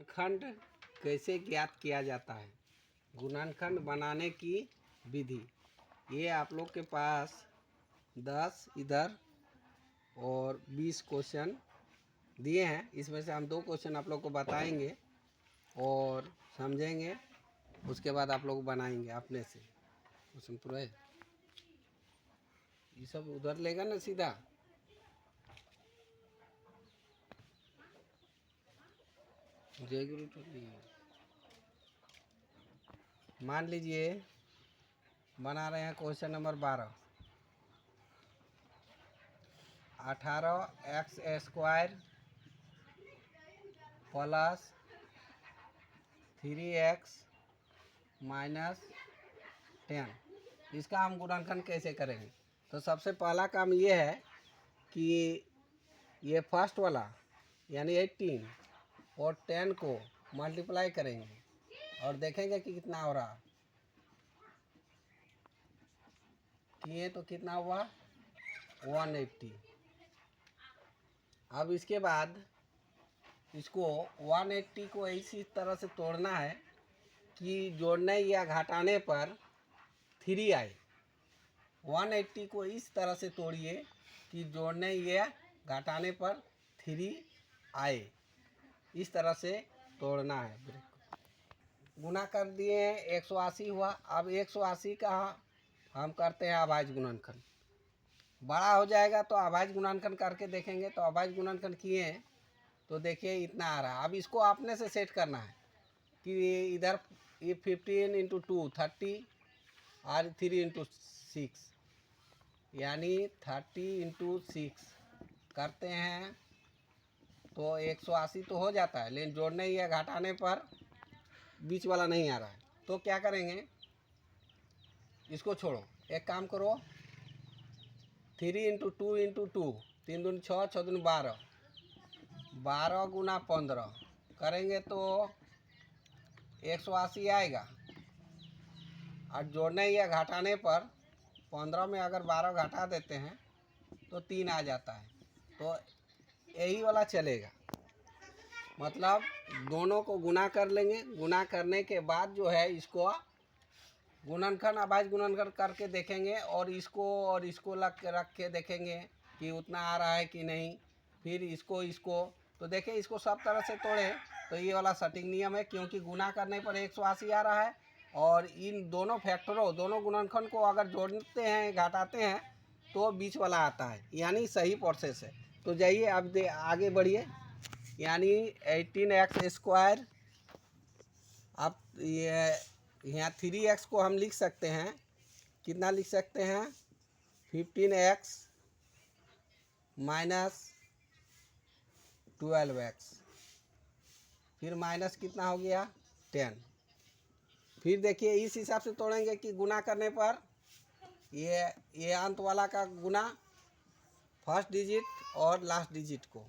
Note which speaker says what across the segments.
Speaker 1: गुणनखंड कैसे ज्ञात किया जाता है, गुणनखंड बनाने की विधि। ये आप लोग के पास 10 इधर और 20 क्वेश्चन दिए हैं। इसमें से हम 2 क्वेश्चन आप लोग को बताएंगे और समझेंगे, उसके बाद आप लोग बनाएंगे अपने से। क्वेश्चन पूरा है, ये सब उधर लेगा ना सीधा। जय गुरु टोली। मान लीजिए बना रहे हैं question number 12। 18x² plus 3x minus 10, इसका हम गुणनखंड कैसे करेंगे। तो सबसे पहला काम ये है कि ये फर्स्ट वाला यानी 18 और 10 को मल्टीप्लाई करेंगे और देखेंगे कि कितना हो रहा। किए तो कितना हुआ 180। अब इसके बाद इसको 180 को इसी तरह से तोड़ना है कि जोड़ने या घटाने पर 3 आए। 180 को इस तरह से तोड़िए कि जोड़ने या घटाने पर 3 आए, इस तरह से तोड़ना है। गुना कर दिए 180 हुआ। अब 180 का हम करते हैं अभाज्य गुणनखंड। बड़ा हो जाएगा तो अभाज्य गुणनखंड करके देखेंगे। तो अभाज्य गुणनखंड किए तो देखिए इतना आ रहा है। अब इसको अपने से सेट करना है कि इधर ये 15 × 2 30 और 3 × 6 यानी 30 × 6 करते हैं तो 180 तो हो जाता है, लेकिन जोड़ने या घटाने पर बीच वाला नहीं आ रहा है। तो क्या करेंगे, इसको छोड़ो, एक काम करो 3 × 2 × 2 3 दूनी 6 6 दूनी 12 12 गुना 15 करेंगे तो 180 आएगा। और जोड़ने या घटाने पर 15 में अगर 12 घटा देते हैं तो 3 आ जाता है। तो यही वाला चलेगा, मतलब दोनों को गुना कर लेंगे। गुना करने के बाद जो है इसको गुणनखंड अभाज्य गुणनखंड करके देखेंगे और इसको रख के देखेंगे कि उतना आ रहा है कि नहीं। फिर इसको तो देखिए इसको सब तरह से तोड़े तो ये वाला सटीक नियम है, क्योंकि गुना करने पर 180 आ रहा है और इन दोनों फैक्टरों दोनों गुणनखंड को अगर जोड़ते हैं घटाते हैं तो बीच वाला आता है, यानी सही प्रोसेस है। तो जाइए अब आगे बढ़िए, यानी 18x²। अब ये यहाँ 3x को हम लिख सकते हैं, कितना लिख सकते हैं 15x माइनस 12x, फिर माइनस कितना हो गया 10। फिर देखिए इस हिसाब से तोड़ेंगे कि गुना करने पर ये अंत वाला का गुना फर्स्ट डिजिट और लास्ट डिजिट को।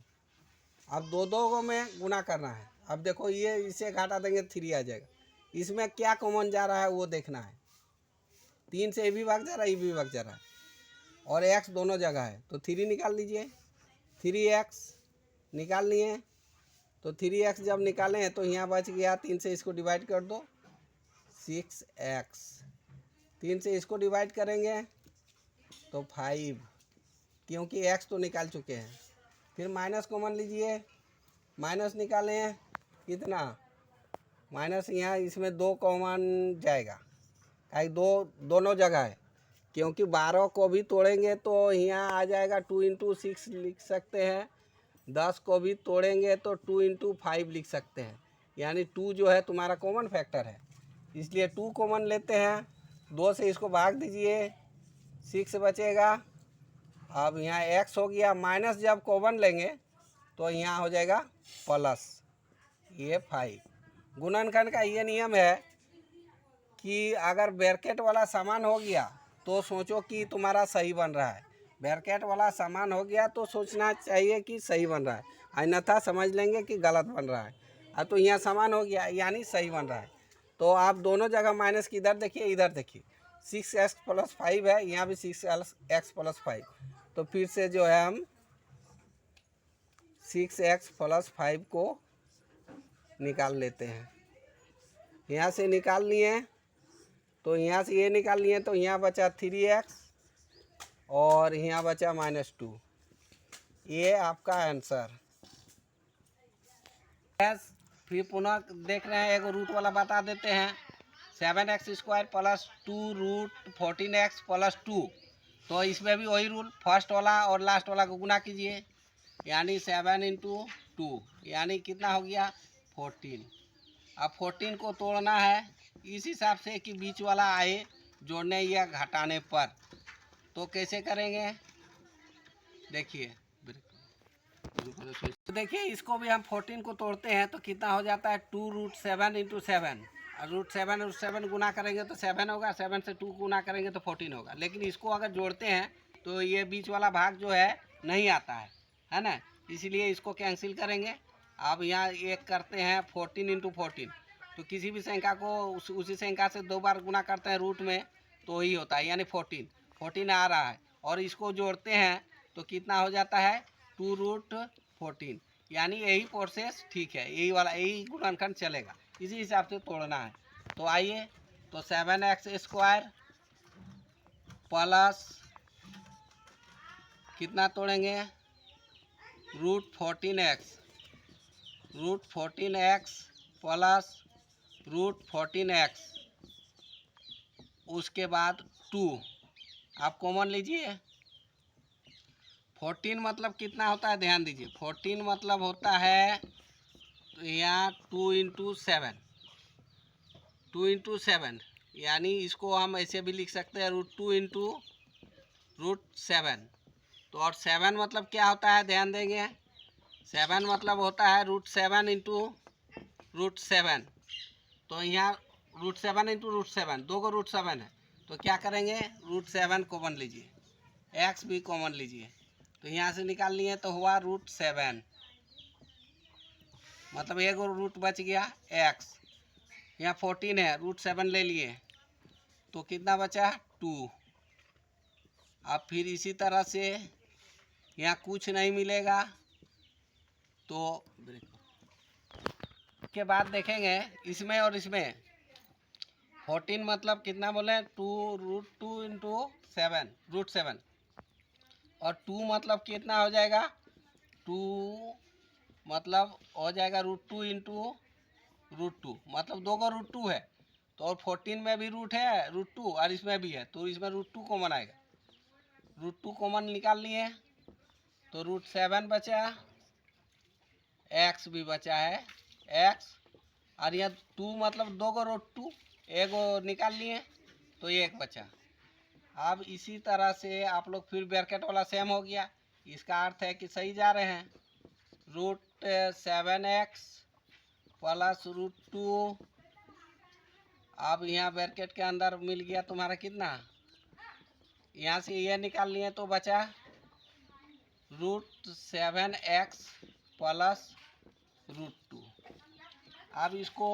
Speaker 1: अब दो में गुना करना है। अब देखो ये इसे घटा देंगे 3 आ जाएगा। इसमें क्या कॉमन जा रहा है वो देखना है। 3 से ये भी भाग जा रहा है, ये भी भाग जा रहा है और x दोनों जगह है। तो 3 निकाल लीजिए, 3x निकाल लिए। तो 3x जब निकालें हैं तो यहाँ बच गया 3 से इसको डिवाइड कर दो 6x, 3 से इसको डिवाइड करेंगे तो 5, क्योंकि x तो निकाल चुके हैं। फिर माइनस कॉमन लीजिए, माइनस निकालें कितना माइनस, यहाँ इसमें 2 कॉमन जाएगा, कहीं दोनों जगह है। क्योंकि 12 को भी तोड़ेंगे तो यहाँ आ जाएगा 2 × 6 लिख सकते हैं। 10 को भी तोड़ेंगे तो 2 × 5 लिख सकते हैं, यानी 2 जो है तुम्हारा कॉमन फैक्टर है, इसलिए 2 कॉमन लेते हैं। 2 से इसको भाग दीजिए 6 बचेगा। अब यहाँ x हो गया, माइनस जब कॉमन लेंगे तो यहाँ हो जाएगा प्लस ये 5। गुणनखंड का ये नियम है कि अगर ब्रैकेट वाला समान हो गया तो सोचो कि तुम्हारा सही बन रहा है। ब्रैकेट वाला समान हो गया तो सोचना चाहिए कि सही बन रहा है, अन्यथा समझ लेंगे कि गलत बन रहा है। अब तो यहाँ समान हो गया यानी सही बन रहा है। तो आप दोनों जगह माइनस की इधर देखिए इधर देखिए, 6x + 5 है, यहाँ भी 6x + 5। तो फिर से जो है हम 6x + 5 को निकाल लेते हैं। यहाँ से निकाल लिए तो यहाँ से ये निकाल लिए तो यहाँ बचा 3x और यहाँ बचा -2। ये आपका आंसर। फिर पुनः देख रहे हैं, एक रूट वाला बता देते हैं। 7x² + 2 root 14x + 2। तो इसमें भी वही रूल, फर्स्ट वाला और लास्ट वाला को गुना कीजिए, यानी 7 × 2 यानी कितना हो गया 14। अब 14 को तोड़ना है इस हिसाब से कि बीच वाला आए जोड़ने या घटाने पर। तो कैसे करेंगे देखिए, देखिए इसको भी हम 14 को तोड़ते हैं तो कितना हो जाता है 2√7 × 7। और √7 गुना करेंगे तो 7 होगा, 7 से 2 गुना करेंगे तो 14 होगा। लेकिन इसको अगर जोड़ते हैं तो ये बीच वाला भाग जो है नहीं आता है ना, इसीलिए इसको कैंसिल करेंगे। अब यहाँ एक करते हैं 14 × 14, तो किसी भी संख्या को उसी संख्या से 2 बार गुना करते हैं रूट में तो ही होता है, यानी 14 आ रहा है। और इसको जोड़ते हैं तो कितना हो जाता है 2√14, यानी यही प्रोसेस ठीक है, यही वाला यही गुणनखंड चलेगा, इसी हिसाब से तोड़ना है। तो आइए, तो 7x² प्लस कितना तोड़ेंगे √14x प्लस √14x, उसके बाद 2 आप कॉमन लीजिए। 14 मतलब कितना होता है ध्यान दीजिए, 14 मतलब होता है तो यहाँ 2 × 7, यानी इसको हम ऐसे भी लिख सकते हैं √2 × √7। तो और 7 मतलब क्या होता है ध्यान देंगे, 7 मतलब होता है √7 × √7। तो यहाँ √7 × √7, 2 को √7 है, तो क्या करेंगे √7 कॉमन लीजिए, x भी कॉमन लीजिए, तो यहाँ से निकाल लिए तो हुआ √7, मतलब एक रूट बच गया x। यहाँ 14 है, √7 ले लिए तो कितना बचा 2। अब फिर इसी तरह से यहाँ कुछ नहीं मिलेगा तो के बाद देखेंगे इसमें और इसमें 14 मतलब कितना बोले 2√2 × 7 √7, और 2 मतलब कितना हो जाएगा 2 मतलब हो जाएगा √2 × √2, मतलब 2 का √2 है, तो और 14 में भी रूट है √2 और इसमें भी है, तो इसमें √2 कॉमन आएगा, √2 कॉमन निकाल लिए तो √7 बचा, x भी बचा है x, और यह 2 मतलब 2 को √2, एक निकाल लिए तो 1 बचा। अब इसी तरह से आप लोग फिर ब्रैकेट वाला सेम हो गया, इसका अर्थ है कि सही जा रहे हैं। √7x प्लस √2, अब यहाँ ब्रैकेट के अंदर मिल गया तुम्हारा कितना, यहाँ से ये निकाल लिए तो बचा √7x प्लस √2। अब इसको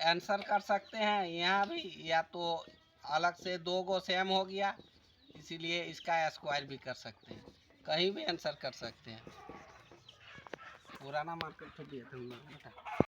Speaker 1: आंसर कर सकते हैं यहाँ भी, या तो अलग से 2 को सेम हो गया इसीलिए इसका स्क्वायर भी कर सकते हैं, कहीं भी आंसर कर सकते हैं। पुराना मार्केट तो दिया था।